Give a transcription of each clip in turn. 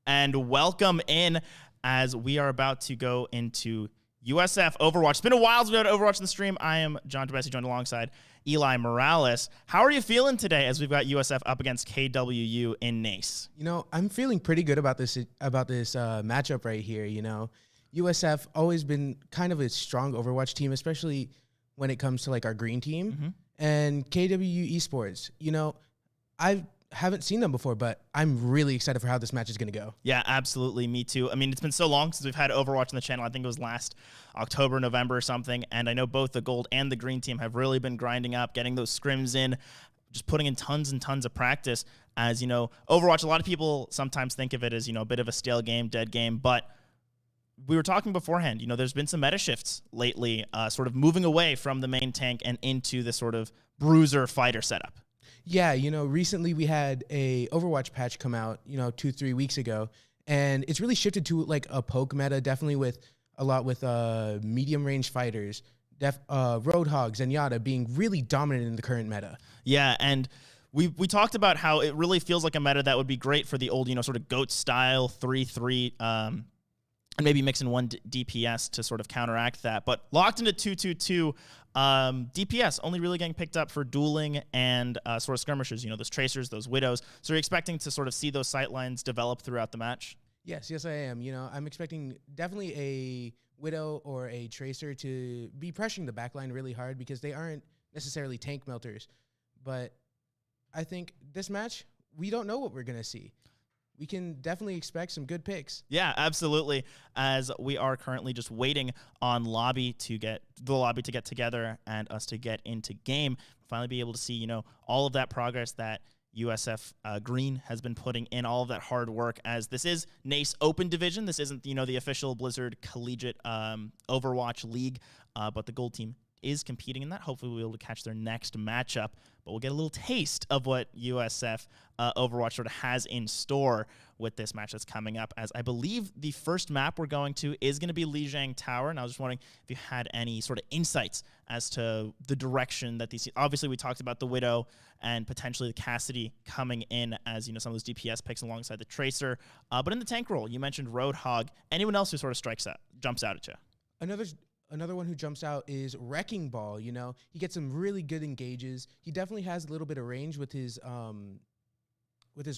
and welcome in as we are about to go into USF Overwatch. It's been a while since we've had Overwatch in the stream. I am John Tabesi, joined alongside Eli Morales. How are you feeling today as we've got USF up against KWU in NACE? You know, I'm feeling pretty good about this matchup right here. You know, USF always been kind of a strong Overwatch team, especially when it comes to like our green team and KWU Esports. You know, I haven't seen them before, but I'm really excited for how this match is going to go. Yeah, absolutely. Me too. I mean, it's been so long since we've had Overwatch on the channel. I think it was last October, November or something. And I know both the gold and the green team have really been grinding up, getting those scrims in, just putting in tons and tons of practice. As you know, Overwatch, a lot of people sometimes think of it as, you know, a bit of a stale game, dead game. But we were talking beforehand, you know, there's been some meta shifts lately, sort of moving away from the main tank and into the sort of bruiser fighter setup. Yeah, you know, recently we had a Overwatch patch come out, you know, 2-3 weeks ago, and it's really shifted to like a poke meta, definitely with a lot with medium range fighters, Roadhog, Zenyatta being really dominant in the current meta. Yeah, and we talked about how it really feels like a meta that would be great for the old, you know, sort of GOAT style 3-3, and maybe mix in one DPS to sort of counteract that. But locked into 2-2-2, DPS only really getting picked up for dueling and sort of skirmishers, you know, those tracers, those widows. So you're expecting to sort of see those sight lines develop throughout the match? Yes, I am. You know, I'm expecting definitely a widow or a tracer to be pressuring the backline really hard because they aren't necessarily tank melters. But I think this match, we don't know what we're going to see. We can definitely expect some good picks. Yeah, absolutely. As we are currently just waiting on the lobby to get together and us to get into game, finally be able to see, you know, all of that progress that USF Green has been putting in, all of that hard work, as this is NACE Open Division. This isn't, you know, the official Blizzard Collegiate Overwatch League, but the gold team is competing in that. Hopefully we'll be able to catch their next matchup, but we'll get a little taste of what USF Overwatch sort of has in store with this match that's coming up, as I believe the first map we're going to is going to be Lijiang Tower, and I was just wondering if you had any sort of insights as to the direction that these, obviously we talked about the Widow and potentially the Cassidy coming in as, you know, some of those DPS picks alongside the Tracer, but in the tank role, you mentioned Roadhog. Anyone else who sort of jumps out at you? Another one who jumps out is Wrecking Ball. You know, he gets some really good engages. He definitely has a little bit of range with his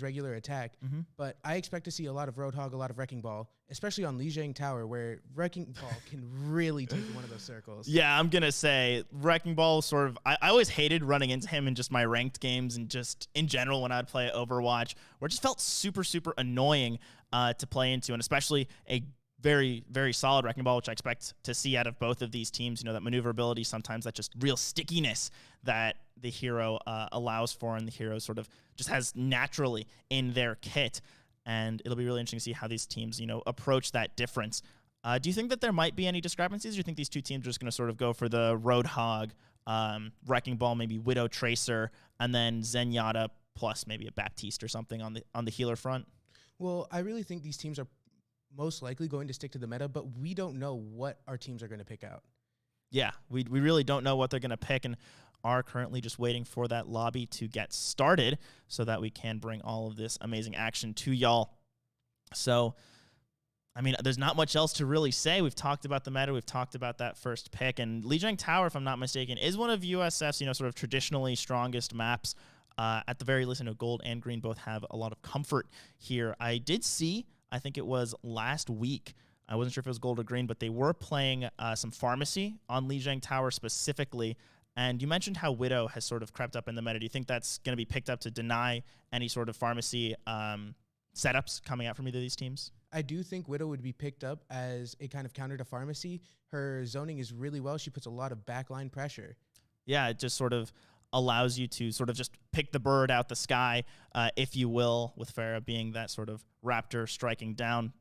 regular attack. But I expect to see a lot of Roadhog, a lot of Wrecking Ball, especially on Lijiang Tower, where Wrecking Ball can really take one of those circles. Yeah, I'm gonna say Wrecking Ball sort of. I always hated running into him in just my ranked games and just in general when I'd play Overwatch, where it just felt super annoying to play into, and especially a very, very solid Wrecking Ball, which I expect to see out of both of these teams. You know, that maneuverability, sometimes that just real stickiness that the hero allows for, and the hero sort of just has naturally in their kit. And it'll be really interesting to see how these teams, you know, approach that difference. Do you think that there might be any discrepancies? Or do you think these two teams are just going to sort of go for the Roadhog, Wrecking Ball, maybe Widow Tracer, and then Zenyatta plus maybe a Baptiste or something on the healer front? Well, I really think these teams are most likely going to stick to the meta, but we don't know what our teams are going to pick out. Yeah, we really don't know what they're going to pick, and are currently just waiting for that lobby to get started so that we can bring all of this amazing action to y'all. So, I mean, there's not much else to really say. We've talked about the meta. We've talked about that first pick, and Lijiang Tower, if I'm not mistaken, is one of USF's, you know, sort of traditionally strongest maps. At the very least, I know gold and green both have a lot of comfort here. I did see, I think it was last week, I wasn't sure if it was gold or green, but they were playing some pharmacy on Lijiang Tower specifically. And you mentioned how Widow has sort of crept up in the meta. Do you think that's going to be picked up to deny any sort of pharmacy setups coming out from either of these teams? I do think Widow would be picked up as a kind of counter to pharmacy. Her zoning is really well. She puts a lot of backline pressure. Yeah, it just sort of allows you to sort of just pick the bird out the sky, if you will, with Pharah being that sort of raptor striking down.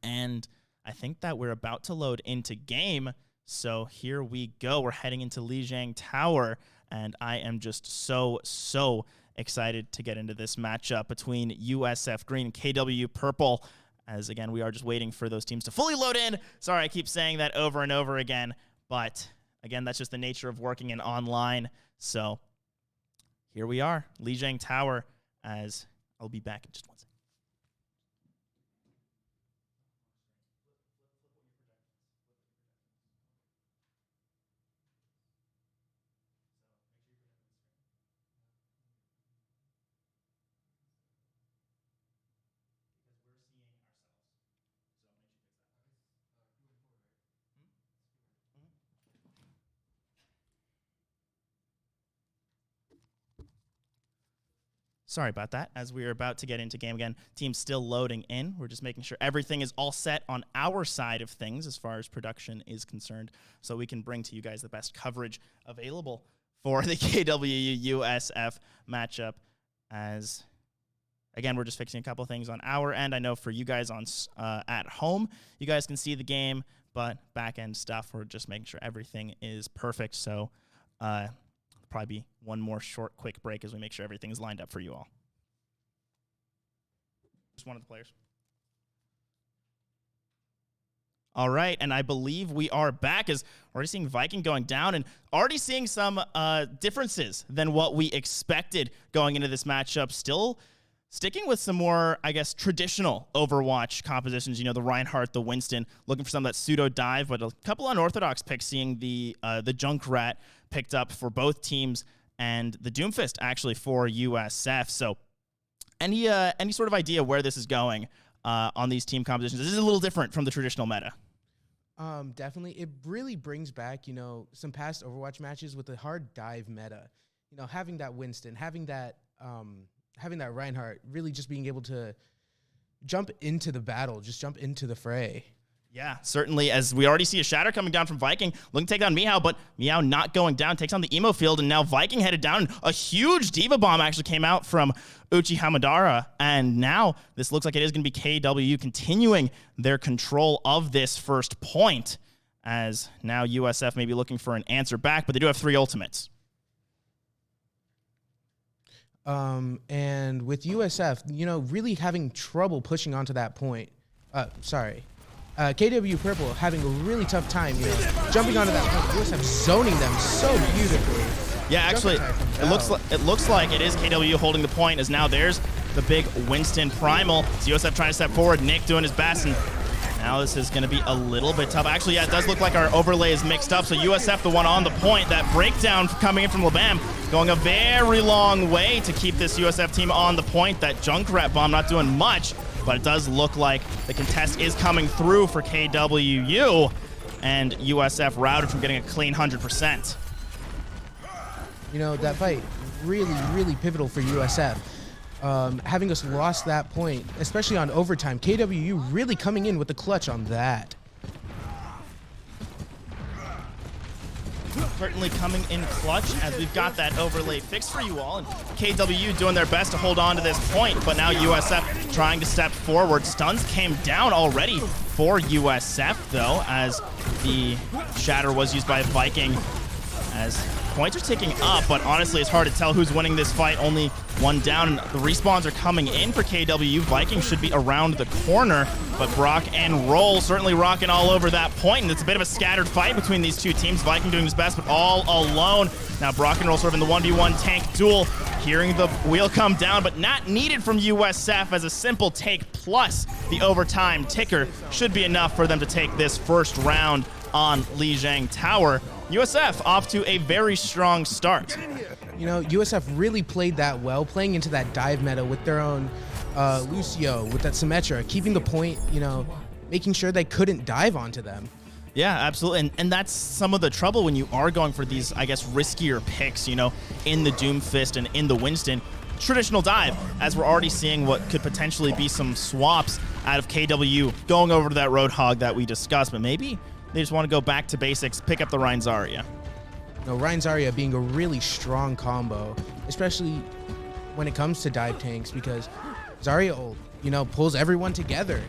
And I think that we're about to load into game. So here we go. We're heading into Lijiang Tower, and I am just so excited to get into this matchup between USF Green and KWU Purple, as again, we are just waiting for those teams to fully load in. Sorry, I keep saying that over and over again, but again, that's just the nature of working in online. So here we are, Lijiang Tower, as I'll be back in just one second. Sorry about that. As we are about to get into game again, team's still loading in. We're just making sure everything is all set on our side of things as far as production is concerned, so we can bring to you guys the best coverage available for the KWU USF matchup. As again, we're just fixing a couple things on our end. I know for you guys on at home, you guys can see the game, but back end stuff, we're just making sure everything is perfect. So probably be one more short, quick break as we make sure everything is lined up for you all. Just one of the players. All right, and I believe we are back as already seeing Viking going down and already seeing some differences than what we expected going into this matchup. Still sticking with some more, I guess, traditional Overwatch compositions, you know, the Reinhardt, the Winston, looking for some of that pseudo dive, but a couple unorthodox picks, seeing the Junkrat picked up for both teams and the Doomfist actually for USF. So any sort of idea where this is going on these team compositions? This is a little different from the traditional meta. Definitely. It really brings back, you know, some past Overwatch matches with the hard dive meta. You know, having that Winston, having that Reinhardt, really just being able to jump into the battle, just jump into the fray. Yeah, certainly, as we already see a Shatter coming down from Viking, looking to take down Meow, but Meow not going down, takes on the Emo field, and now Viking headed down. A huge Diva Bomb actually came out from Uchi Hamadara, and now this looks like it is going to be KWU continuing their control of this first point, as now USF may be looking for an answer back, but they do have 3 ultimates. And with USF, you know, really having trouble pushing onto that point. KW Purple having a really tough time, you know, jumping onto that point. USF zoning them so beautifully. Yeah, actually, it looks like it is KW holding the point, as now there's the big Winston Primal. It's USF trying to step forward, Nick doing his best, and now this is going to be a little bit tough. Actually, yeah, it does look like our overlay is mixed up, so USF the one on the point. That breakdown coming in from Labam going a very long way to keep this USF team on the point. That Junkrat bomb not doing much, but it does look like the contest is coming through for KWU, and USF routed from getting a clean 100%. You know, that fight really, really pivotal for USF. Having us lost that point, especially on overtime, KWU really coming in with the clutch on that. Certainly coming in clutch as we've got that overlay fixed for you all, and KWU doing their best to hold on to this point, but now USF trying to step forward. Stuns came down already for USF though, as the Shatter was used by Viking, as points are ticking up, but honestly it's hard to tell who's winning this fight. Only one down, and the respawns are coming in for KWU. Viking should be around the corner, but Brock and Roll certainly rocking all over that point, and it's a bit of a scattered fight between these two teams. Viking doing his best, but all alone. Now Brock and Roll sort of in the 1v1 tank duel, hearing the wheel come down, but not needed from USF, as a simple take plus the overtime ticker should be enough for them to take this first round on Lijiang Tower. USF off to a very strong start. You know, USF really played that well, playing into that dive meta with their own Lucio, with that Symmetra, keeping the point, you know, making sure they couldn't dive onto them. Yeah, absolutely. And that's some of the trouble when you are going for these, I guess, riskier picks, you know, in the Doomfist and in the Winston. Traditional dive, as we're already seeing what could potentially be some swaps out of KWU going over to that Roadhog that we discussed, but maybe they just want to go back to basics, pick up the Rein Zarya. No, Rein Zarya being a really strong combo, especially when it comes to dive tanks, because Zarya, you know, pulls everyone together.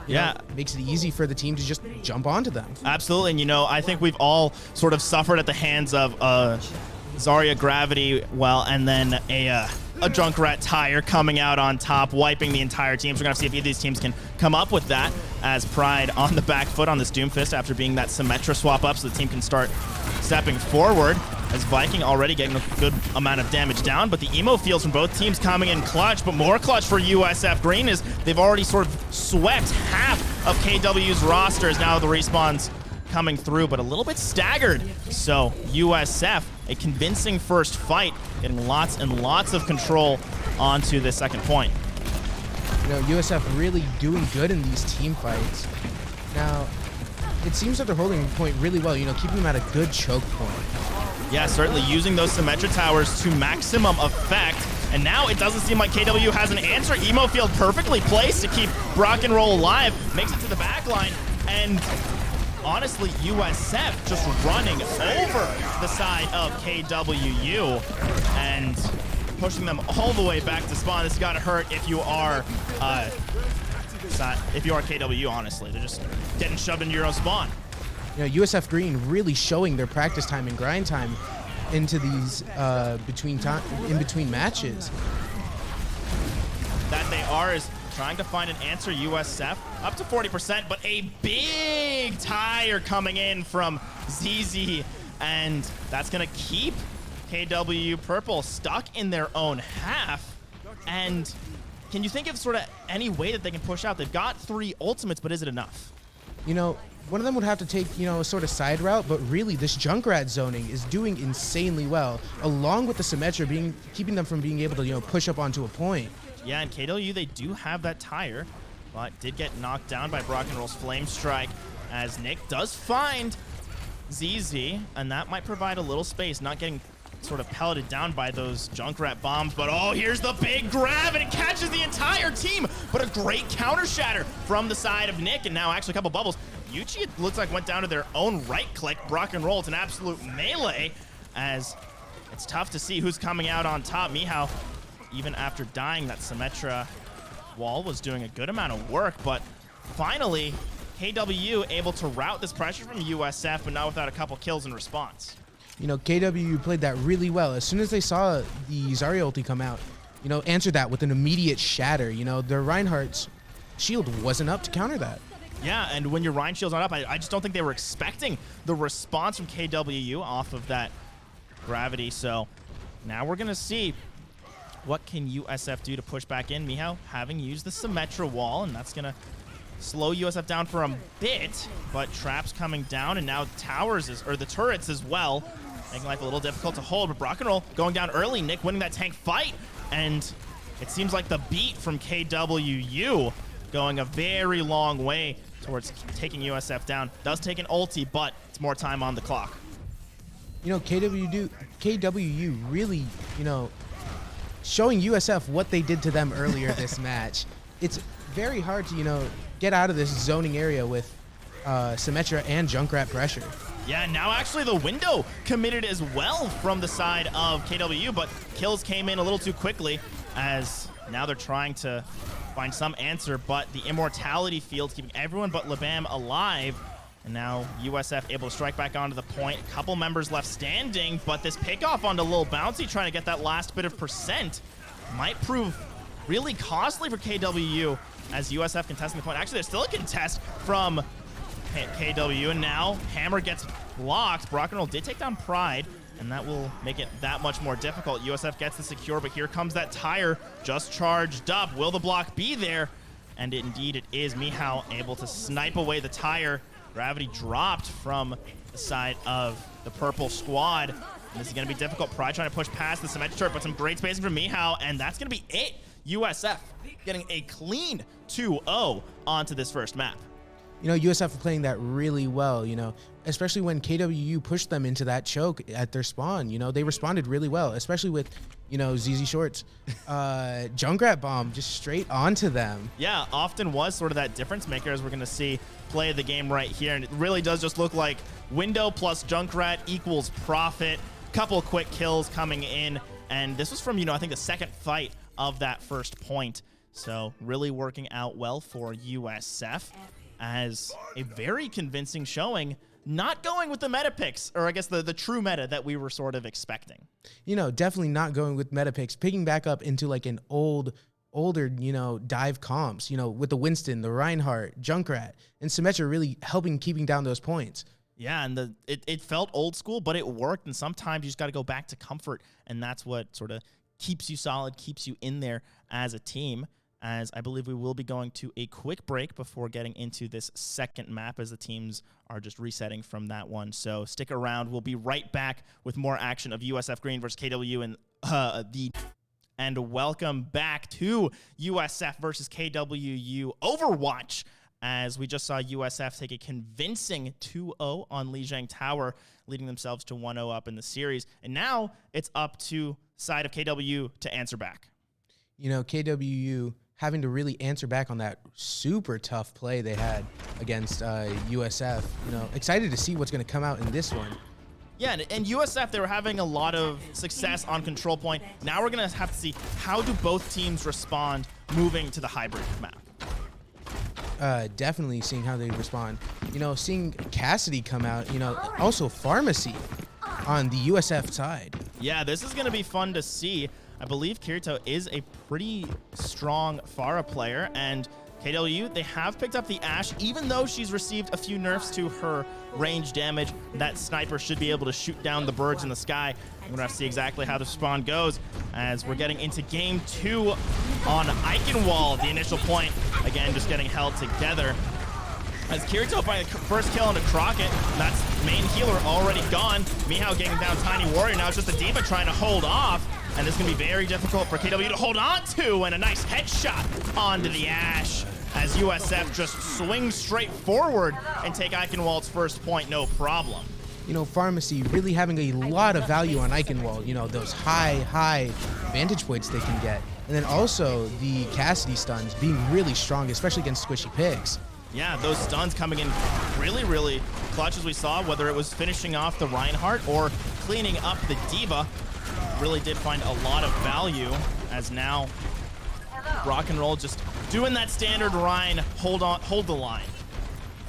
You know, makes it easy for the team to just jump onto them. Absolutely, and you know, I think we've all sort of suffered at the hands of Zarya Gravity, well, and then a Junkrat Tire coming out on top, wiping the entire team. So we're going to see if either of these teams can come up with that, as Pride on the back foot on this Doomfist after being that Symmetra swap up, so the team can start stepping forward, as Viking already getting a good amount of damage down, but the emo fields from both teams coming in clutch, but more clutch for USF Green, as they've already sort of swept half of KW's rosters. Now the respawns coming through, but a little bit staggered. So USF, a convincing first fight, getting lots and lots of control onto the second point. You know, USF really doing good in these team fights. Now, it seems that they're holding the point really well, you know, keeping them at a good choke point. Yeah, certainly using those Symmetra towers to maximum effect. And now it doesn't seem like KWU has an answer. Emo field perfectly placed to keep Brock and Roll alive. Makes it to the back line. And honestly, USF just running over the side of KWU and pushing them all the way back to spawn. This has got to hurt if you are KWU, honestly. They're just getting shoved into your own spawn. You know, USF Green really showing their practice time and grind time into these in between matches. That they are is trying to find an answer. USF up to 40%, but a big tire coming in from ZZ, and that's gonna keep KWU Purple stuck in their own half. And can you think of sort of any way that they can push out? They've got 3 ultimates, but is it enough? You know, one of them would have to take, you know, a sort of side route, but really this Junkrat zoning is doing insanely well, along with the Symmetra keeping them from being able to, you know, push up onto a point. Yeah, and KWU, they do have that tire, but did get knocked down by Brock and Roll's Flame Strike, as Nick does find ZZ, and that might provide a little space, not getting sort of pelleted down by those Junkrat bombs. But oh, here's the big grab, and it catches the entire team. But a great counter shatter from the side of Nick, and now actually a couple bubbles. Yuchi, it looks like, went down to their own right click. Brock and Roll, it's an absolute melee, as it's tough to see who's coming out on top. Mihao, even after dying, that Symmetra wall was doing a good amount of work, but finally, KWU able to route this pressure from USF, but not without a couple kills in response. You know, KWU played that really well. As soon as they saw the Zarya ulti come out, you know, answered that with an immediate shatter. You know, their Reinhardt's shield wasn't up to counter that. Yeah, and when your Rhine shield's not up, I just don't think they were expecting the response from KWU off of that gravity. So now we're going to see what can USF do to push back in. Mihao having used the Symmetra wall, and that's going to slow USF down for a bit, but traps coming down, and now the turrets as well, making life a little difficult to hold. But Brock and Roll going down early. Nick winning that tank fight, and it seems like the beat from KWU going a very long way towards taking USF down. Does take an ulti, but it's more time on the clock. You know, KWU really, you know, showing USF what they did to them earlier this match. It's very hard to, you know, get out of this zoning area with Symmetra and Junkrat pressure. Yeah, now actually the window committed as well from the side of KWU, but kills came in a little too quickly, as now they're trying to find some answer, but the immortality field keeping everyone but Labam alive. And now USF able to strike back onto the point. A couple members left standing, but this pickoff onto Lil Bouncy trying to get that last bit of percent might prove really costly for KWU as USF contesting the point. Actually, there's still a contest from KWU, and now Hammer gets blocked. Brock and Roll did take down Pride, and that will make it that much more difficult. USF gets the secure, but here comes that tire just charged up. Will the block be there? And indeed it is. Mihao able to snipe away the tire. Gravity dropped from the side of the purple squad. And this is going to be difficult. Pride trying to push past the Symmetra turret, but some great spacing from Mihao, and that's going to be it. USF getting a clean 2-0 onto this first map. You know, USF are playing that really well, you know, especially when KWU pushed them into that choke at their spawn. You know, they responded really well, especially with, you know, ZZ Short's Junkrat bomb just straight onto them. Yeah, often was sort of that difference maker, as we're going to see play the game right here. And it really does just look like window plus Junkrat equals profit. Couple quick kills coming in. And this was from, you know, I think the second fight of that first point. So really working out well for USF, as a very convincing showing, not going with the meta picks, or I guess the true meta that we were sort of expecting. You know, definitely not going with meta picks, picking back up into like an older, you know, dive comps, you know, with the Winston, the Reinhardt, Junkrat, and Symmetra really helping keeping down those points. Yeah, and it felt old school, but it worked, and sometimes you just got to go back to comfort, and that's what sort of keeps you solid, keeps you in there as a team. As I believe we will be going to a quick break before getting into this second map, as the teams are just resetting from that one. So stick around. We'll be right back with more action of USF Green versus KWU and welcome back to USF versus KWU Overwatch. as we just saw USF take a convincing 2-0 on Lijiang Tower, leading themselves to 1-0 up in the series. And now it's up to side of KWU to answer back. You know, KWU having to really answer back on that super tough play they had against USF. You know, excited to see what's going to come out in this one. Yeah, and USF, they were having a lot of success on control point. Now we're going to have to see how do both teams respond moving to the hybrid map. Definitely seeing how they respond. You know, seeing Cassidy come out, you know, also Pharmacy on the USF side. Yeah, this is going to be fun to see. I believe Kirito is a pretty strong Pharah player, and KWU, they have picked up the Ashe, even though she's received a few nerfs to her range damage. That sniper should be able to shoot down the birds in the sky. We're going to have to see exactly how the spawn goes as we're getting into game 2 on Eichenwald. The initial point, again, just getting held together. As Kirito finds the first kill into Crockett, that's main healer already gone. Mihao getting down Tiny Warrior. Now it's just a Diva trying to hold off. And this is going to be very difficult for KW to hold on to. And a nice headshot onto the Ashe as USF just swings straight forward and take Eichenwald's first point, no problem. You know, Pharmacy really having a lot of value on Eichenwald. You know, those high vantage points they can get. And then also the Cassidy stuns being really strong, especially against squishy pigs. Yeah, those stuns coming in really clutch, as we saw, whether it was finishing off the Reinhardt or cleaning up the Diva. Really did find a lot of value, as now Rock and Roll just doing that standard Ryan, hold the line.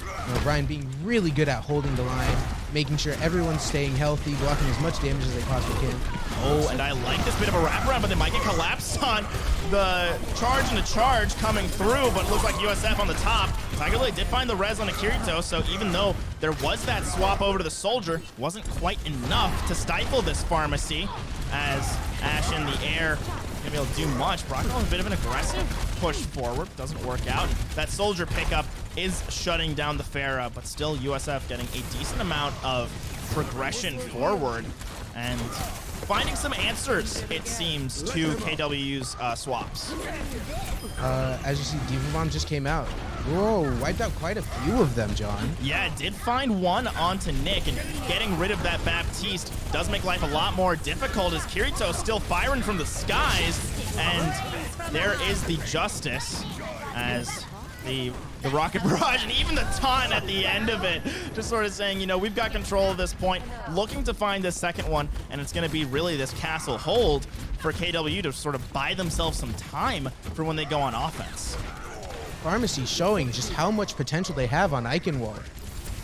You know, Ryan being really good at holding the line, making sure everyone's staying healthy, blocking as much damage as they possibly can. Oh, and I like this bit of a wraparound, but they might get collapsed on the charge and the charge coming through, but it looks like USF on the top. Tiger Lily did find the res on Akirito, so even though there was that swap over to the Soldier, wasn't quite enough to stifle this Pharmacy, as Ashe in the air gonna be able to do much. Brocco a bit of an aggressive push forward, doesn't work out. That Soldier pickup is shutting down the Pharah, but still USF getting a decent amount of progression forward and finding some answers, it seems, to KWU's swaps. As you see, Diva Bomb just came out. Whoa, wiped out quite a few of them, John. Yeah, it did find one onto Nick, and getting rid of that Baptiste does make life a lot more difficult as Kirito still firing from the skies, and there is the Justice as the rocket barrage and even the taunt at the end of it, just sort of saying, you know, we've got control of this point, looking to find this second one, and it's going to be really this castle hold for KW to sort of buy themselves some time for when they go on offense. Pharmacy showing just how much potential they have on Eichenwald.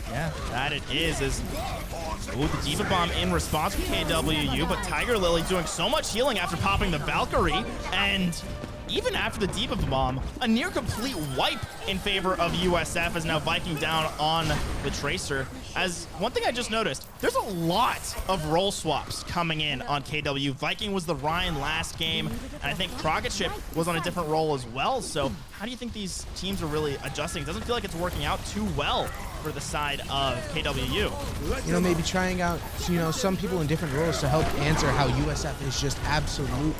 Yeah, that it is ooh, the Diva Bomb in response from KWU, but Tiger Lily doing so much healing after popping the Valkyrie, and even after the Diva Bomb, a near complete wipe in favor of USF is now Viking down on the Tracer. As one thing I just noticed, there's a lot of role swaps coming in on KW. Viking was the Ryan last game, and I think Crockett Ship was on a different role as well. So how do you think these teams are really adjusting? It doesn't feel like it's working out too well for the side of KWU. You know, maybe trying out, you know, some people in different roles to help answer how USF is just absolutely,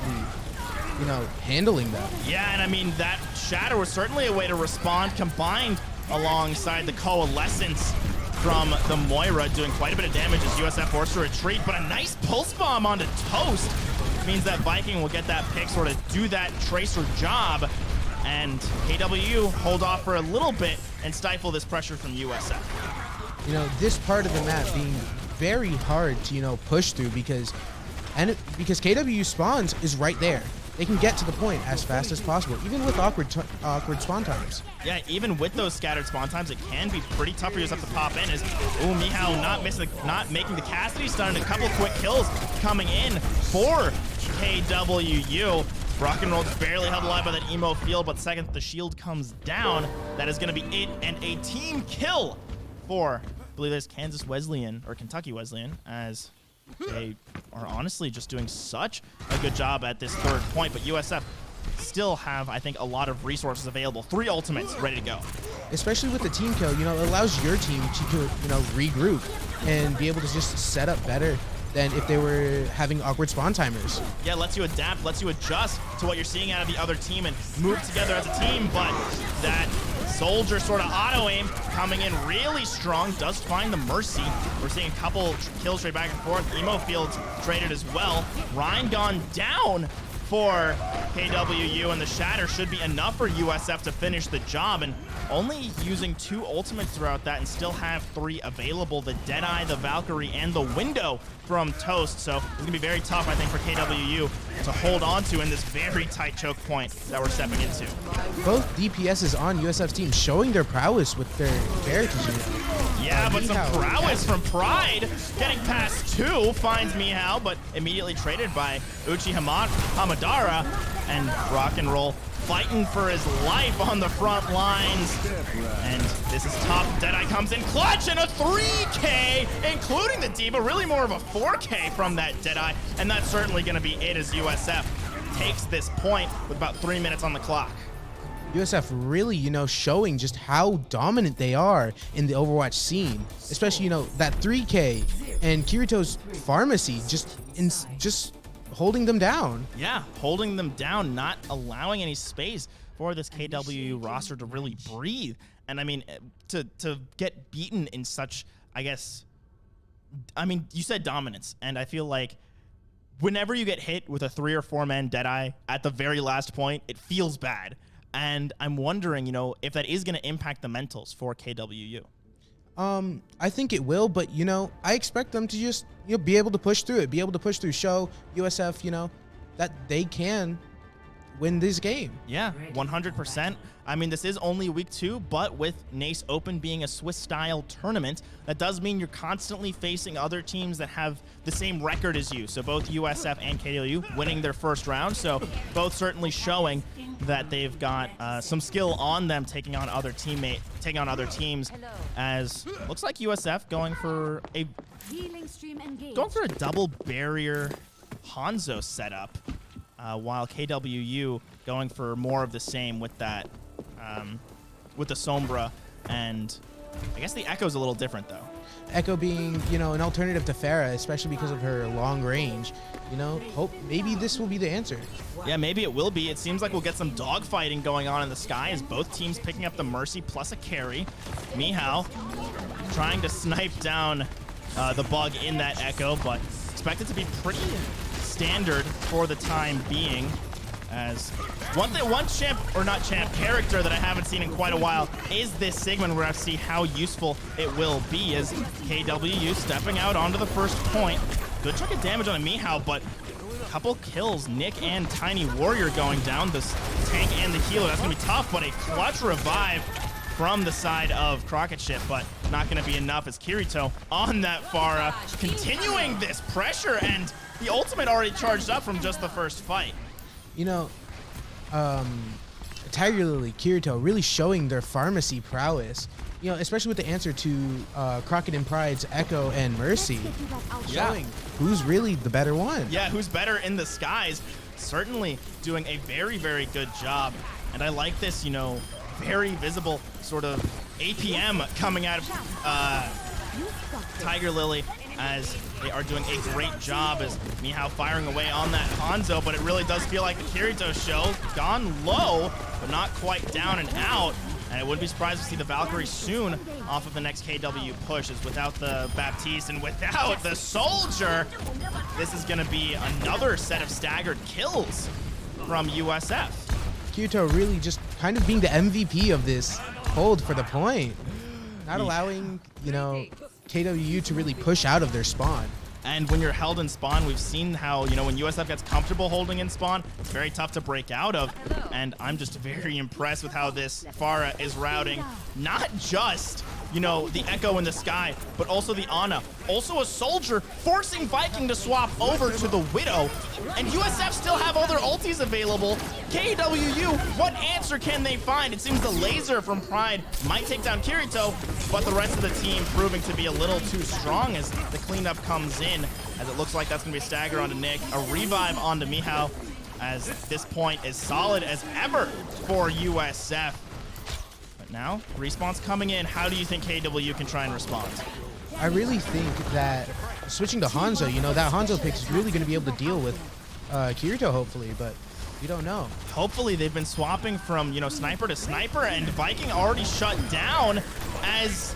you know, handling them. Yeah, and I mean, that Shatter was certainly a way to respond, combined alongside the Coalescence from the Moira, doing quite a bit of damage as USF forced to retreat, but a nice pulse bomb onto Toast means that Viking will get that pick, sort of do that Tracer job, and KWU hold off for a little bit and stifle this pressure from USF. You know, this part of the map being very hard to, you know, push through because KW spawns is right there. They can get to the point as fast as possible, even with awkward spawn times. Yeah, even with those scattered spawn times, it can be pretty tough for USF to pop in. As Mihao not making the Cassidy stun, and a couple quick kills coming in for KWU. Rock and Roll just barely held alive by that emo field, but second the shield comes down, that is going to be it, and a team kill for, I believe it's Kansas Wesleyan, or Kentucky Wesleyan, as they are honestly just doing such a good job at this third point, but USF still have, I think, a lot of resources available. 3 ultimates ready to go. Especially with the team kill, you know, it allows your team to, you know, regroup and be able to just set up better than if they were having awkward spawn timers. Yeah, lets you adapt, lets you adjust to what you're seeing out of the other team and move together as a team, but that Soldier sort of auto-aim, coming in really strong, does find the Mercy. We're seeing a couple kills straight back and forth. Emo Fields traded as well. Ryan gone down for KWU, and the Shatter should be enough for USF to finish the job, and only using 2 ultimates throughout that and still have 3 available, the Deadeye, the Valkyrie, and the Window from Toast. So it's gonna be very tough, I think, for KWU to hold on to in this very tight choke point that we're stepping into. Both DPSs on USF's team showing their prowess with their characters. Yeah, but some prowess from Pride. Getting past 2 finds Mihao, but immediately traded by Uchi Hamadara, and Rock and Roll fighting for his life on the front lines. And this is tough. Deadeye comes in clutch, and a 3K, including the D.Va, really more of a 4K from that Deadeye, and that's certainly going to be it as USF takes this point with about 3 minutes on the clock. USF really, showing just how dominant they are in the Overwatch scene, especially, that 3K and Kirito's pharmacy just holding them down. Yeah, holding them down, not allowing any space for this KWU roster to really breathe. And I mean, to get beaten in such, you said dominance, and I feel like whenever you get hit with a 3 or 4 man Deadeye at the very last point, it feels bad. And I'm wondering, if that is going to impact the mentals for KWU. I think it will, but, I expect them to just, be able to push through it, be able to push through, show USF, that they can win this game. Yeah, 100%. I mean, this is only week 2, but with NACE Open being a Swiss-style tournament, that does mean you're constantly facing other teams that have the same record as you. So both USF and KWU winning their first round. So both certainly showing that they've got some skill on them taking on other teams. As looks like USF going for a double barrier Hanzo setup, while KWU going for more of the same with that. With the Sombra, and I guess the Echo's a little different though. Echo being, an alternative to Pharah, especially because of her long range. Hope maybe this will be the answer. Yeah, maybe it will be. It seems like we'll get some dogfighting going on in the sky as both teams picking up the Mercy plus a carry. Mihao trying to snipe down the bug in that Echo, but expect it to be pretty standard for the time being. As one character that I haven't seen in quite a while is this Sigmund. We're going to see how useful it will be as KWU stepping out onto the first point. Good chunk of damage on a Mihao, but a couple kills. Nick and Tiny Warrior going down. The tank and the healer. That's going to be tough, but a clutch revive from the side of Crockett Ship, but not going to be enough as Kirito on that Pharah, continuing this pressure, and the ultimate already charged up from just the first fight. Tiger Lily, Kirito really showing their pharmacy prowess, especially with the answer to Crockett and Pride's Echo and Mercy. Showing who's really the better one. Yeah, who's better in the skies. Certainly doing a very, very good job. And I like this, very visible sort of APM coming out of Tiger Lily, as they are doing a great job as Mihao firing away on that Hanzo, but it really does feel like the Kirito show. Gone low, but not quite down and out. And I wouldn't be surprised to see the Valkyrie soon off of the next KW push, as without the Baptiste and without the Soldier, this is going to be another set of staggered kills from USF. Kirito really just kind of being the MVP of this hold for the point. Not allowing, KWU to really push out of their spawn. And when you're held in spawn, we've seen how, when USF gets comfortable holding in spawn, it's very tough to break out of. And I'm just very impressed with how this Pharah is routing not just, the Echo in the sky, but also the Ana. Also a Soldier forcing Viking to swap over to the Widow. And USF still have all their ultis available. KWU, what answer can they find? It seems the laser from Pride might take down Kirito, but the rest of the team proving to be a little too strong as the cleanup comes in, as it looks like that's going to be a stagger onto Nick, a revive onto Mihao, as this point is solid as ever for USF. But now, respawn's coming in. How do you think KWU can try and respond? I really think that switching to Hanzo, that Hanzo pick is really going to be able to deal with Kirito, hopefully, but We don't know. Hopefully they've been swapping from, you know, sniper to sniper, and Viking already shut down as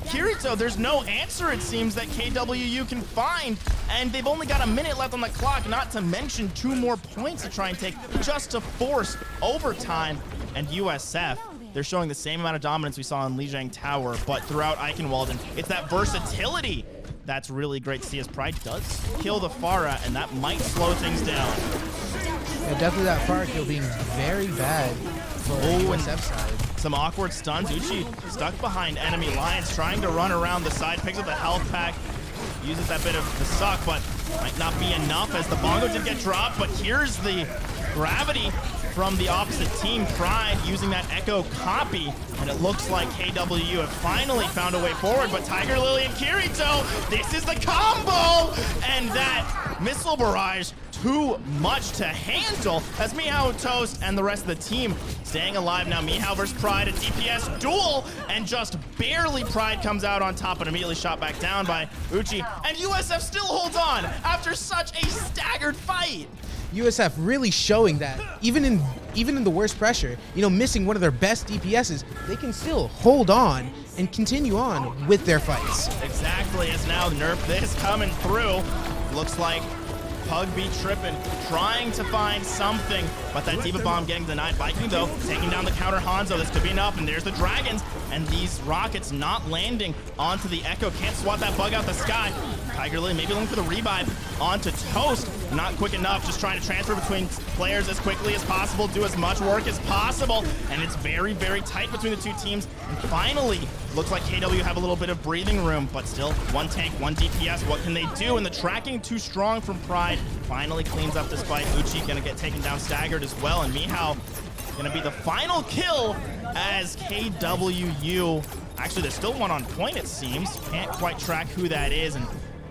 Kirito, there's no answer, it seems, that KWU can find, and they've only got a minute left on the clock, not to mention 2 more points to try and take just to force overtime. And USF, they're showing the same amount of dominance we saw in Lijiang Tower, but throughout Eichenwald, and it's that versatility that's really great to see, as Pride does kill the Pharah, and that might slow things down. Yeah, definitely that Pharah kill being very bad for USF side. Some awkward stuns. Uchi stuck behind enemy lines, trying to run around the side, picks up the health pack, uses that bit of the suck, but might not be enough as the bongo did get dropped. But here's the gravity from the opposite team. Pride using that echo copy, and it looks like KWU have finally found a way forward, but Tiger Lily and Kirito, this is the combo, and that missile barrage too much to handle as Mihao, Toast, and the rest of the team staying alive now. Mihao versus Pride, a DPS duel, and just barely Pride comes out on top and immediately shot back down by Uchi, and USF still holds on after such a staggered fight. USF really showing that even in the worst pressure, you know, missing one of their best DPSs, they can still hold on and continue on with their fights. Exactly, as now Nerf this coming through. Looks like Pug be tripping, trying to find something, but that Diva Bomb getting denied. Viking, though, taking down the counter Hanzo. This could be enough, and there's the Dragons, and these rockets not landing onto the Echo. Can't swat that bug out the sky. Tiger Lily maybe looking for the revive onto Toast. Not quick enough, just trying to transfer between players as quickly as possible, do as much work as possible, and it's very, very tight between the two teams. And finally, looks like KW have a little bit of breathing room, but still, 1 tank, 1 DPS. What can they do? And the tracking too strong from Pride finally cleans up this fight. Uchi gonna get taken down staggered as well, and Mihao gonna be the final kill as KWU. Actually, there's still one on point, it seems. Can't quite track who that is, and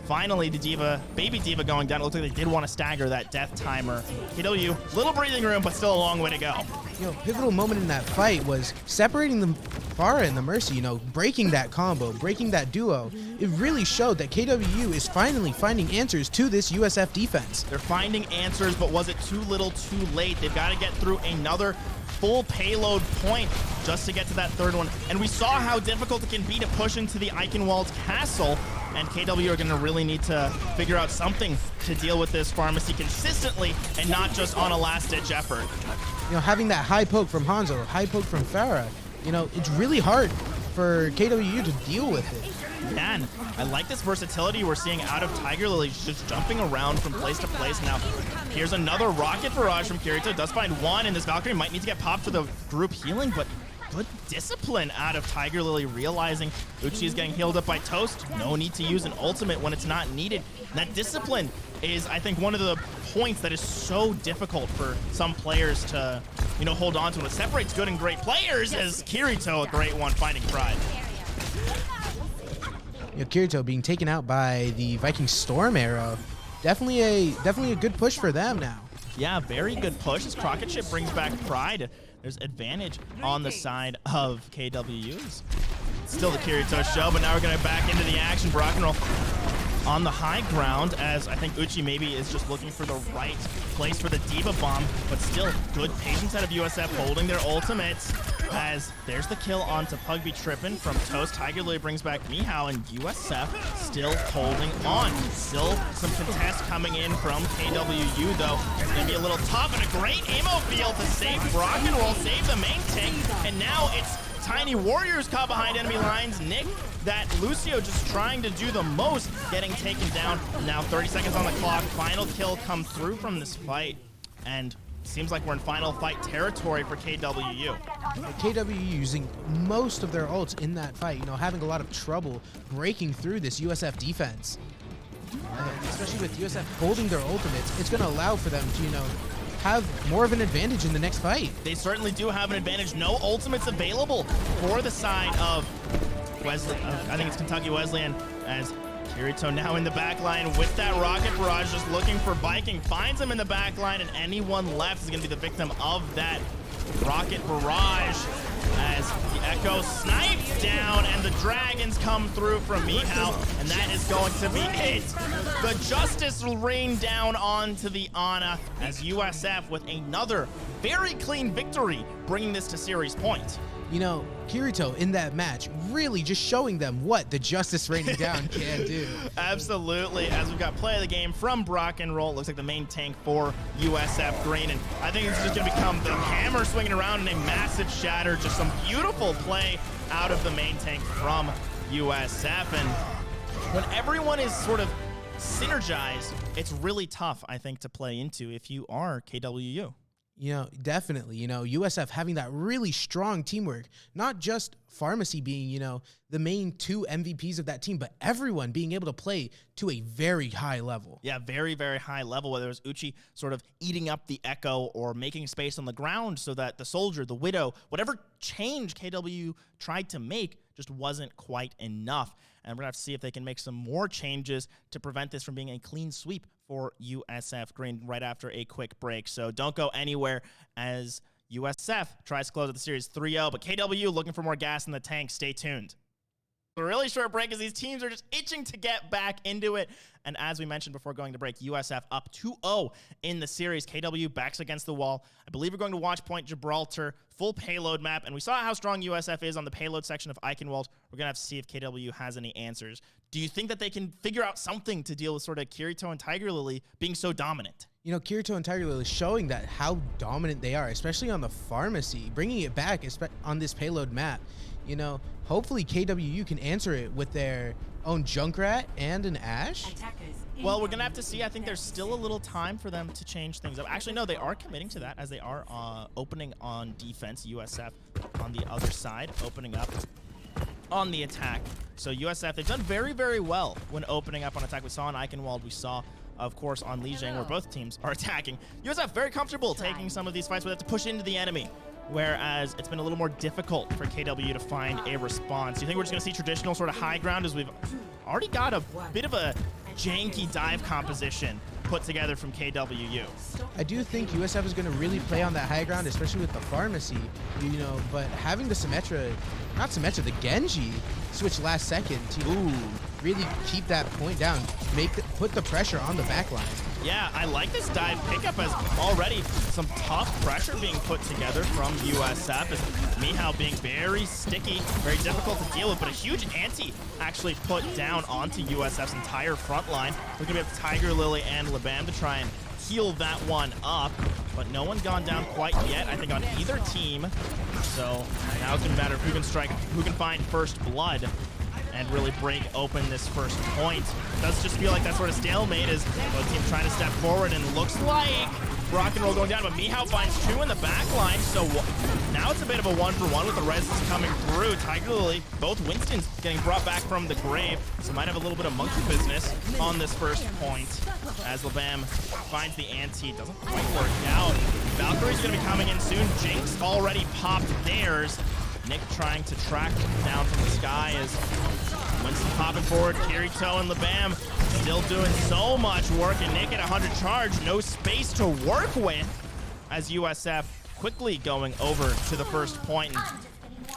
finally the Diva, Baby Diva going down. It looks like they did want to stagger that death timer. KW, little breathing room, but still a long way to go. You know, pivotal moment in that fight was separating the Pharah and the Mercy, you know, breaking that combo, breaking that duo. It really showed that KWU is finally finding answers to this USF defense. They're finding answers, but was it too little too late? They've got to get through another full payload point just to get to that third one. And we saw how difficult it can be to push into the Eichenwald castle. And KW are going to really need to figure out something to deal with this pharmacy consistently and not just on a last-ditch effort. You know, having that high poke from Hanzo, high poke from Pharah, you know, it's really hard for KWU to deal with it. Man, I like this versatility we're seeing out of Tiger Lily, just jumping around from place to place. Now, here's another rocket barrage from Kirito. Does find one, and this Valkyrie might need to get popped for the group healing, but good discipline out of Tiger Lily, realizing Uchi is getting healed up by Toast. No need to use an ultimate when it's not needed. And that discipline is, I think, one of the points that is so difficult for some players to, you know, hold on to. And it separates good and great players, as Kirito, a great one, finding Pride. You know, Kirito being taken out by the Viking Storm arrow. Definitely a good push for them now. Yeah, very good push as Rocket Ship brings back Pride. There's advantage on the side of KWU's. Still the Kirito show, but now we're going to back into the action. Brock and roll on the high ground, as I think Uchi maybe is just looking for the right place for the Diva Bomb, but still good patience out of USF holding their ultimates, as there's the kill onto Pug be tripping from Toast. Tiger Lily brings back Mihao, and USF still holding on. Still some contest coming in from KWU, though. It's going to be a little tough, and a great ammo field to save Brock and roll, save the main tank, and now it's Tiny Warriors caught behind enemy lines. Nick, that Lucio just trying to do the most, getting taken down. Now 30 seconds on the clock. Final kill come through from this fight, and seems like we're in final fight territory for KWU. KWU using most of their ults in that fight, you know, having a lot of trouble breaking through this USF defense. Especially with USF holding their ultimates, it's going to allow for them to, you know, have more of an advantage in the next fight. They certainly do have an advantage. No ultimates available for the side of Wesley. I think it's Kentucky Wesleyan, as Kirito now in the back line with that rocket barrage, just looking for Viking. Finds him in the back line, and anyone left is going to be the victim of that rocket barrage. as the Echo snipes down and the Dragons come through from Mihao, and that is going to be it. The Justice will rain down onto the Ana as USF with another very clean victory, bringing this to series point. You know, Kirito in that match really just showing them what the Justice raining down can do. Absolutely. As we've got play of the game from Brock and Roll, it looks like the main tank for USF Green, and I think it's just going to become the hammer swinging around in a massive shatter. Just some beautiful play out of the main tank from USF, and when everyone is sort of synergized, it's really tough, I think, to play into if you are KWU. You know, definitely, you know, USF having that really strong teamwork, not just Pharmacy being, you know, the main two MVPs of that team, but everyone being able to play to a very high level. Yeah, very, very high level, whether it was Uchi sort of eating up the Echo or making space on the ground so that the Soldier, the Widow, whatever change KW tried to make just wasn't quite enough. And we're going to have to see if they can make some more changes to prevent this from being a clean sweep for USF Green right after a quick break. So don't go anywhere as USF tries to close out the series 3-0, but KW looking for more gas in the tank. Stay tuned. A really short break as these teams are just itching to get back into it. And as we mentioned before going to break, USF up 2-0 in the series. KW backs against the wall. I believe we're going to watch Point Gibraltar, full payload map. And we saw how strong USF is on the payload section of Eichenwald. We're going to have to see if KW has any answers. Do you think that they can figure out something to deal with sort of Kirito and Tiger Lily being so dominant? You know, Kirito and Tiger Lily showing that how dominant they are, especially on the Pharmacy, bringing it back on this payload map. You know, hopefully KWU can answer it with their own Junkrat and an Ashe. Well, we're going to have to see. I think there's still a little time for them to change things up. Actually, no, they are committing to that as they are opening on defense. USF on the other side, opening up on the attack. So USF, they've done very, very well when opening up on attack. We saw on Eichenwald, we saw, of course, on Lijiang, where both teams are attacking. USF very comfortable taking some of these fights where they have to push into the enemy, whereas it's been a little more difficult for KW to find a response. Do you think we're just going to see traditional sort of high ground as we've already got a bit of a janky dive composition put together from KWU? I do think USF is going to really play on that high ground, especially with the Pharmacy, you know, but having the the Genji switch last second to really keep that point down, put the pressure on the back line. Yeah, I like this dive pickup as already some tough pressure being put together from USF as Mihao being very sticky, very difficult to deal with, but a huge ante actually put down onto USF's entire front line. We're going to have Tiger Lily and Labam to try and heal that one up, but no one gone down quite yet, I think, on either team. So now it's going to matter who can strike, who can find first blood and really break open this first point. It does just feel like that sort of stalemate as both teams trying to step forward, and looks like Rock and Roll going down, but Mihao finds two in the back line, so now it's a bit of a one-for-one with the reses coming through. Tiger Lily, both Winstons getting brought back from the grave, so might have a little bit of monkey business on this first point as Labam finds the ante. Doesn't quite work out. Valkyrie's going to be coming in soon. Jinx already popped theirs. Nick trying to track down from the sky as Winston popping forward. Kirito and Labam still doing so much work, and Nick at 100 charge, no space to work with as USF quickly going over to the first point. And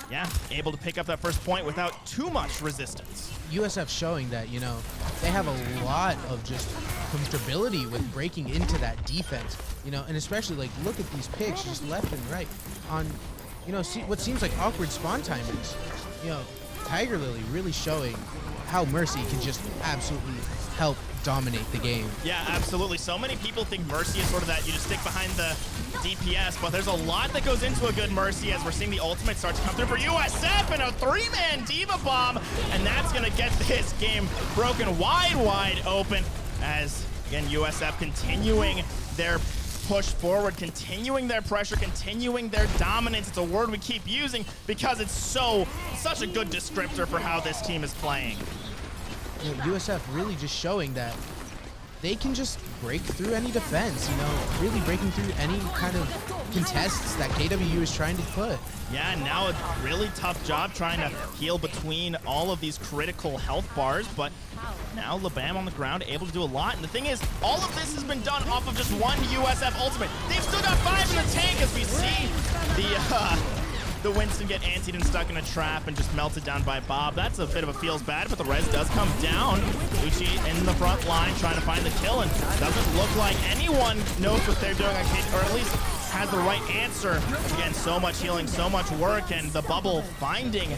yeah, able to pick up that first point without too much resistance. USF showing that, you know, they have a lot of just comfortability with breaking into that defense, you know, and especially like look at these picks just left and right on, you know, see what seems like awkward spawn timings. You know, Tiger Lily really showing how Mercy can just absolutely help dominate the game. Yeah, absolutely. So many people think Mercy is sort of that you just stick behind the DPS, but there's a lot that goes into a good Mercy as we're seeing the ultimate start to come through for USF and a three-man Diva Bomb, and that's going to get this game broken wide open as, again, USF continuing their push forward, continuing their pressure, continuing their dominance. It's a word we keep using because it's such a good descriptor for how this team is playing. You know, USF really just showing that they can just break through any defense, you know, really breaking through any kind of contests that KWU is trying to put. Yeah, and now a really tough job trying to heal between all of these critical health bars, but now Labam on the ground able to do a lot. And the thing is, all of this has been done off of just one USF ultimate. They've still got 5 in the tank as we see the Winston get antied and stuck in a trap and just melted down by Bob. That's a bit of a feels bad, but the res does come down. Uchi in the front line trying to find the kill, and doesn't look like anyone knows what they're doing, or at least has the right answer. Again, so much healing, so much work, and the bubble finding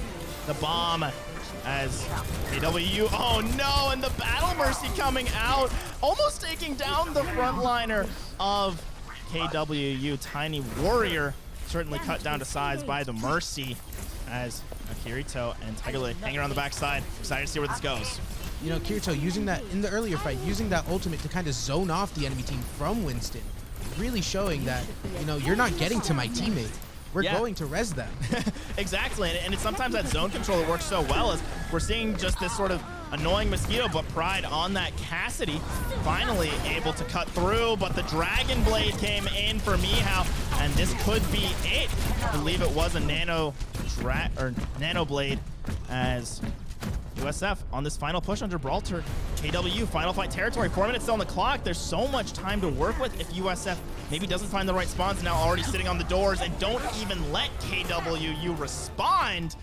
the bomb as KWU, oh no, and the Battle Mercy coming out, almost taking down the frontliner of KWU. Tiny Warrior certainly cut down to size by the Mercy as Kirito and Tiger Lily hanging around the backside. Excited to see where this goes. You know, Kirito using that in the earlier fight, using that ultimate to kind of zone off the enemy team from Winston, really showing that, you know, you're not getting to my teammate. We're going to res them. Exactly, and it's sometimes that zone control that works so well as we're seeing just this sort of annoying Mosquito, but Pride on that Cassidy, finally able to cut through, but the Dragon Blade came in for Mihao, and this could be it. I believe it was a Nano Blade as USF on this final push on Gibraltar. KW, final fight territory, 4 minutes still on the clock. There's so much time to work with if USF maybe doesn't find the right spawns, now already sitting on the doors, and don't even let KWU respond.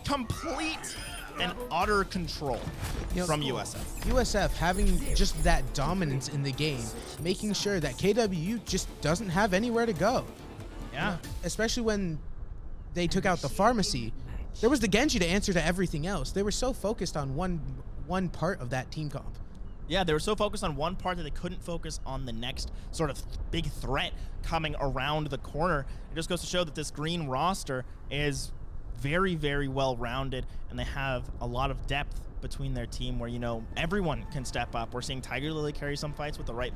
Complete and utter control from USF. USF having just that dominance in the game, making sure that KWU just doesn't have anywhere to go. Yeah. Especially when they took out the pharmacy. There was the Genji to answer to everything else. They were so focused on one part of that team comp. Yeah, they were so focused on one part that they couldn't focus on the next sort of big threat coming around the corner. It just goes to show that this green roster is very, very well-rounded, and they have a lot of depth between their team where, you know, everyone can step up. We're seeing Tiger Lily carry some fights with the right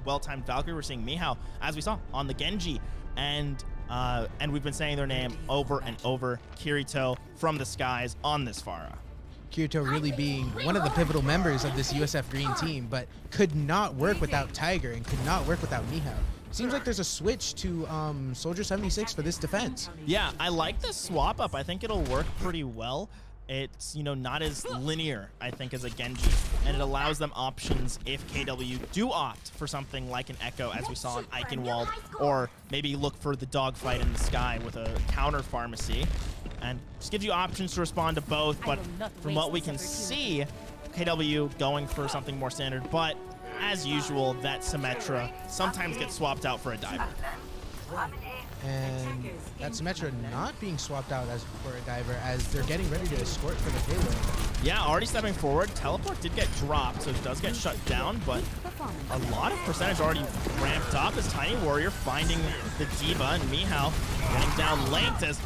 well-timed Valkyrie. We're seeing Mihao, as we saw, on the Genji. And we've been saying their name over and over, Kirito from the skies on this Pharah. Kirito really being one of the pivotal members of this USF Green team, but could not work without Tiger and could not work without Mihao. Seems like there's a switch to Soldier 76 for this defense. Yeah, I like this swap up. I think it'll work pretty well. It's, you know, not as linear, I think, as a Genji, and it allows them options if KW do opt for something like an Echo, as we saw in Eichenwald, or maybe look for the dogfight in the sky with a counter pharmacy, and just gives you options to respond to both. But from what we can see, KW going for something more standard, but as usual, that Symmetra sometimes gets swapped out for a diver. And that Symmetra not being swapped out as for a diver as they're getting ready to escort for the payload. Yeah, already stepping forward. Teleport did get dropped, so it does get shut down, but a lot of percentage already ramped up as Tiny Warrior finding the D.Va, and Mihao getting down linked as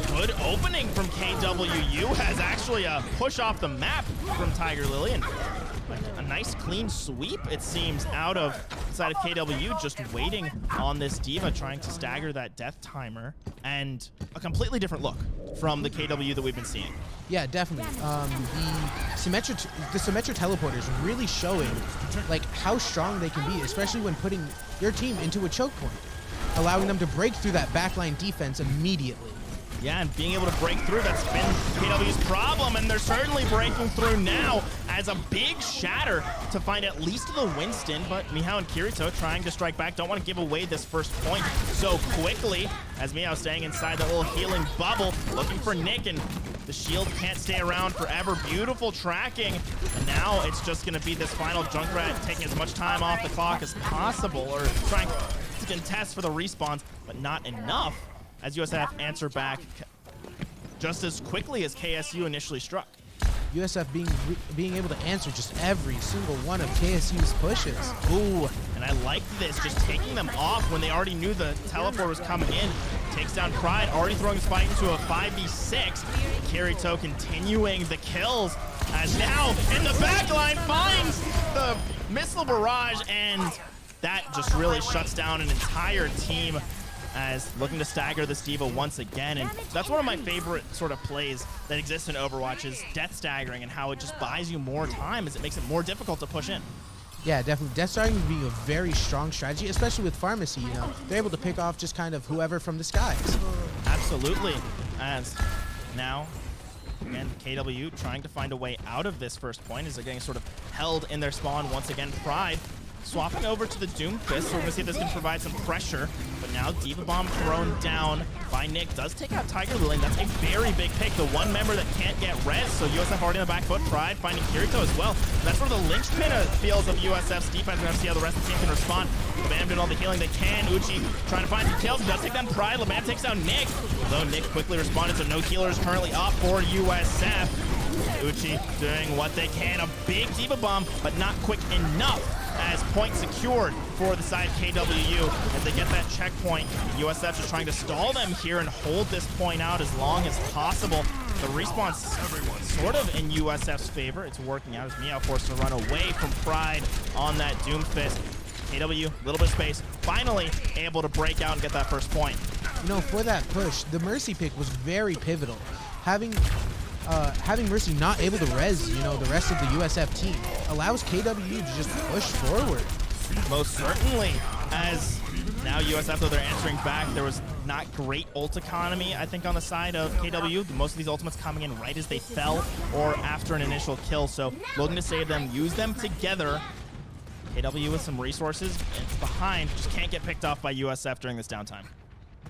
good opening from KWU has actually a push off the map from Tiger Lily, and a nice clean sweep, it seems, out of side of KW, just waiting on this D.Va, trying to stagger that death timer, and a completely different look from the KW that we've been seeing. Yeah, definitely. The Symmetra teleporters really showing like how strong they can be, especially when putting your team into a choke point, allowing them to break through that backline defense immediately. Yeah, and being able to break through, that's been KW's problem, and they're certainly breaking through now as a big shatter to find at least the Winston, but Mihao and Kirito trying to strike back. Don't want to give away this first point so quickly as Mihao staying inside that little healing bubble, looking for Nick, and the shield can't stay around forever. Beautiful tracking, and now it's just going to be this final Junkrat taking as much time off the clock as possible, or trying to contest for the respawns, but not enough, as USF answer back just as quickly as KSU initially struck. USF being able to answer just every single one of KSU's pushes. Ooh, and I like this, just taking them off when they already knew the teleport was coming in. Takes down Pride, already throwing his fight into a 5v6. Kirito continuing the kills, as now in the backline finds the missile barrage, and that just really shuts down an entire team as looking to stagger this D.Va once again. And that's one of my favorite sort of plays that exists in Overwatch, is death staggering, and how it just buys you more time as it makes it more difficult to push in. Yeah, definitely. Death staggering being a very strong strategy, especially with Pharmacy, you know. They're able to pick off just kind of whoever from the skies. Absolutely. As now, again, KW trying to find a way out of this first point as they're getting sort of held in their spawn once again. Pride swapping over to the Doom Fist, so we're going to see if this can provide some pressure. But now D.Va Bomb thrown down by Nick does take out Tiger Lily. That's a very big pick. The one member that can't get res, so USF already on the back foot. Pride finding Kirito as well. And that's where the linchpin feels of USF's defense. We're going to see how the rest of the team can respond. LeBam doing all the healing they can. Uchi trying to find some kills. Does take down Pride. LeBam takes out Nick. Although Nick quickly responded, so no healers currently up for USF. Uchi doing what they can. A big D.Va Bomb, but not quick enough, as point secured for the side KWU as they get that checkpoint. USF just trying to stall them here and hold this point out as long as possible. The respawn's sort of in USF's favor. It's working out as Meow forced to run away from Pride on that Doom Fist. KW, a little bit of space, finally able to break out and get that first point. You know, for that push, the Mercy pick was very pivotal. Having Mercy not able to res, you know, the rest of the USF team allows KWU to just push forward. Most certainly, as now USF, though they're answering back, there was not great ult economy, I think, on the side of KWU. Most of these ultimates coming in right as they fell or after an initial kill, so looking to save them, use them together. KW with some resources, it's behind, just can't get picked off by USF during this downtime.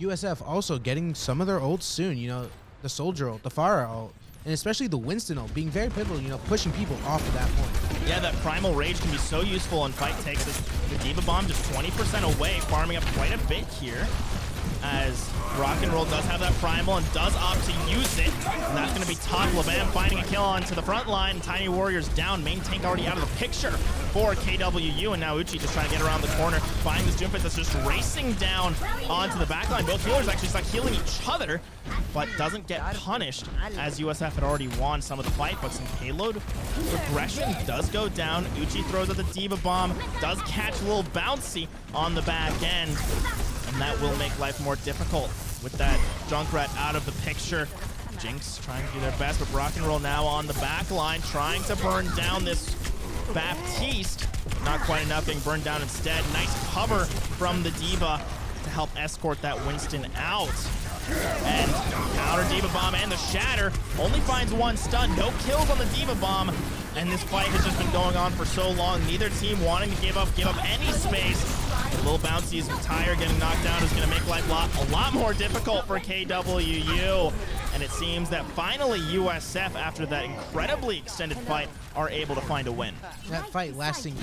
USF also getting some of their ults soon, you know, the Soldier ult, the Pharah ult, and especially the Winston ult being very pivotal, you know, pushing people off of that point. Yeah, that Primal Rage can be so useful in fight takes us. The D.Va Bomb just 20% away, farming up quite a bit here, as Rock and Roll does have that Primal and does opt to use it. And that's going to be tough. LeBam finding a kill onto the front line. Tiny Warriors down. Main tank already out of the picture for KWU. And now Uchi just trying to get around the corner. Finding this Doom Fist that's just racing down onto the back line. Both healers actually start healing each other, but doesn't get punished as USF had already won some of the fight. But some payload progression does go down. Uchi throws out the D.Va Bomb. Does catch a little bouncy on the back end. And that will make life more difficult with that Junkrat out of the picture. Jinx trying to do their best, but Rock and Roll now on the back line, trying to burn down this Baptiste. Not quite enough, being burned down instead. Nice cover from the D.Va to help escort that Winston out. And counter D.Va Bomb and the Shatter only finds one stun. No kills on the D.Va Bomb. And this fight has just been going on for so long. Neither team wanting to give up any space. A little bouncy as Tire getting knocked down is going to make life a lot more difficult for KWU. And it seems that finally USF, after that incredibly extended fight, are able to find a win. That fight lasting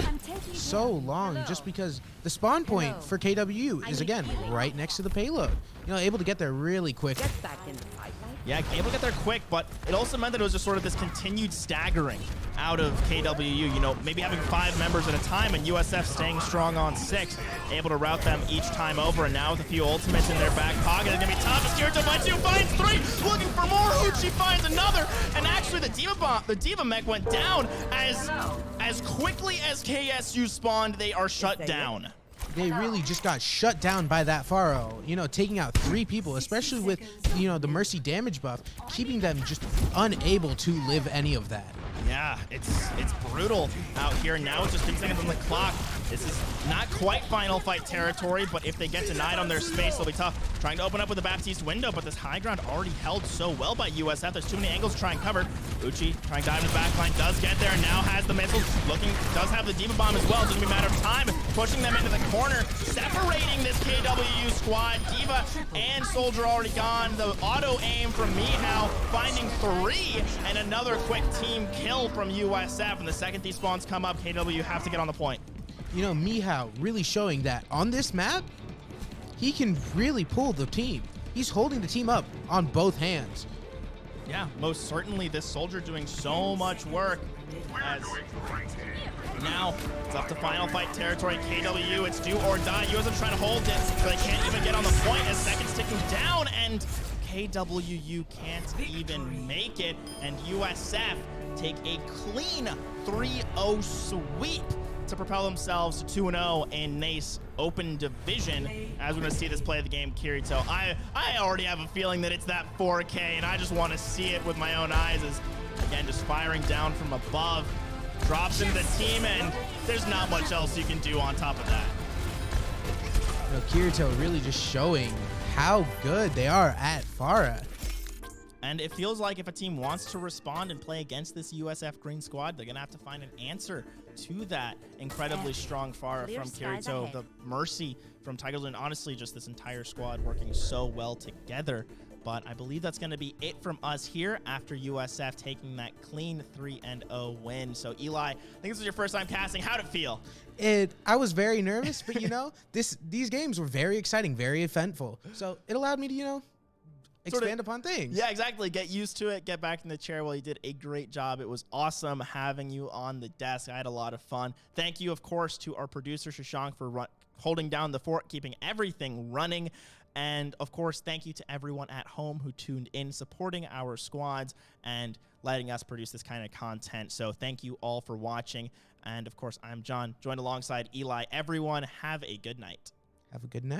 so long just because the spawn point for KWU is, again, right next to the payload. You know, able to get there really quick. Yeah, able to get there quick, but it also meant that it was just sort of this continued staggering out of KWU. You know, maybe having 5 members at a time and USF staying strong on 6, able to route them each time over. And now with a few ultimates in their back pocket, it's going to be tough. As Kirito finds 2, finds 3, looking for more. Uchi finds another. And actually the D.Va mech went down as quickly as KSU spawned, they are shut down. They really just got shut down by that Pharaoh, you know, taking out 3 people, especially with, you know, the Mercy damage buff, keeping them just unable to live any of that. Yeah, it's brutal out here. Now it's just 10 seconds on the clock. This is not quite final fight territory, but if they get denied on their space, they'll be tough. Trying to open up with the Baptiste window, but this high ground already held so well by USF. There's too many angles to try and cover. Uchi trying to dive in the backline, does get there, now has the missiles, does have the D.Va Bomb as well. It's just gonna be a matter of time, pushing them into the corner, separating this KWU squad. D.Va and Soldier already gone. The auto aim from Mihao, finding 3, and another quick team kill from USF. And the second these spawns come up, KW have to get on the point. You know, Mihao really showing that on this map, he can really pull the team. He's holding the team up on both hands. Yeah, most certainly this Soldier doing so much work. As now it's up to final fight territory. KW, it's do or die. USF trying to hold it, so they can't even get on the point as seconds ticking down, and KWU can't even make it, and USF take a clean 3-0 sweep to propel themselves to 2-0 in NACE Open Division. As we're going to see this play of the game, Kirito, I already have a feeling that it's that 4K, and I just want to see it with my own eyes as, again, just firing down from above. Drops into the team, and there's not much else you can do on top of that. You know, Kirito really just showing how good they are at Pharah. And it feels like if a team wants to respond and play against this USF green squad, they're going to have to find an answer to that incredibly strong Pharah from Kirito, the Mercy from Tigers, and honestly just this entire squad working so well together. But I believe that's going to be it from us here after USF taking that clean 3-0 win. So Eli, I think this was your first time casting. How'd it feel? I was very nervous, but you know, these games were very exciting, very eventful. So it allowed me to, you know, expand upon things. Yeah, exactly. Get used to it. Get back in the chair. Well, you did a great job. It was awesome having you on the desk. I had a lot of fun. Thank you, of course, to our producer, Shashank, for holding down the fort, keeping everything running. And, of course, thank you to everyone at home who tuned in, supporting our squads, and letting us produce this kind of content. So thank you all for watching. And, of course, I'm John, joined alongside Eli. Everyone, have a good night. Have a good night.